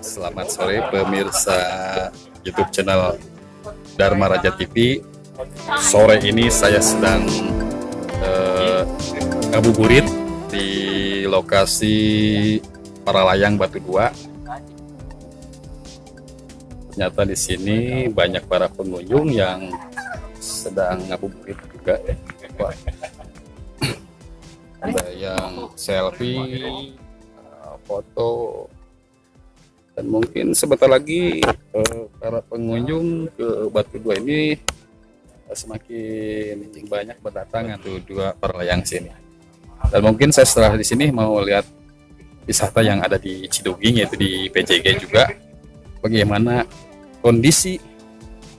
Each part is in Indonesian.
Selamat sore pemirsa YouTube channel Dharma Raja TV. Sore ini saya sedang ngabuburit di lokasi Paralayang Batu Dua. Ternyata di sini banyak para pengunjung yang sedang ngabuburit juga. Wah. Ada yang selfie, foto. Dan mungkin sebentar lagi para pengunjung ke Batu Dua ini semakin banyak berdatangan tuh dua Paralayang sini. Dan mungkin saya setelah di sini mau lihat wisata yang ada di Ciduging, yaitu di PJG juga. Bagaimana kondisi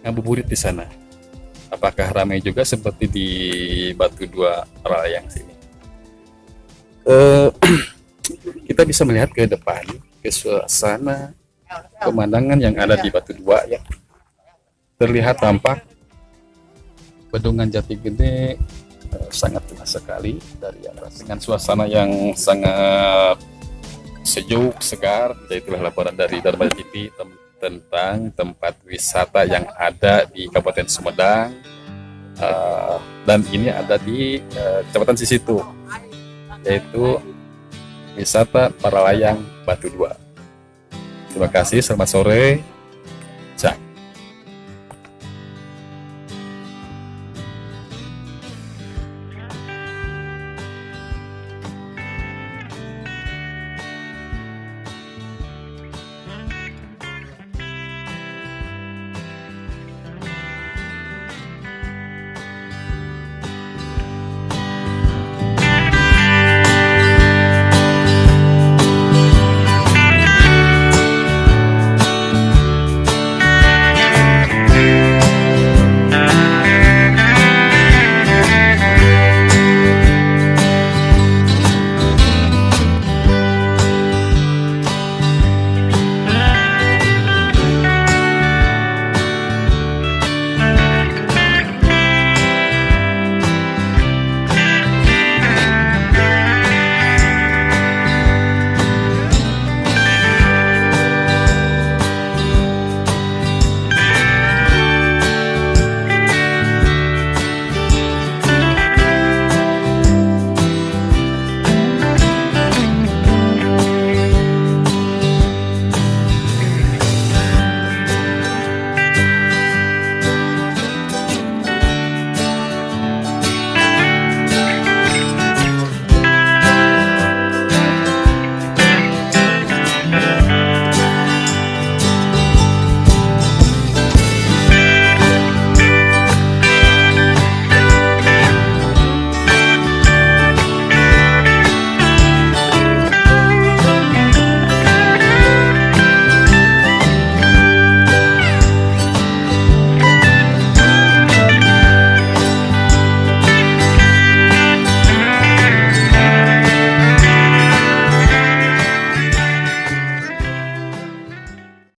ngabuburit di sana? Apakah ramai juga seperti di Batu Dua Paralayang sini? Kita bisa melihat ke depan, ke suasana pemandangan yang ada di Batu Dua ya. Terlihat tampak Bendungan Jati Gede sangat jelas sekali dari atas, dengan suasana yang sangat sejuk, segar. Jadi itulah laporan dari Dharma TV tentang tempat wisata yang ada di Kabupaten Sumedang, dan ini ada di Kecamatan Sisitu, yaitu wisata Paralayang Batu Dua. Terima kasih, selamat sore.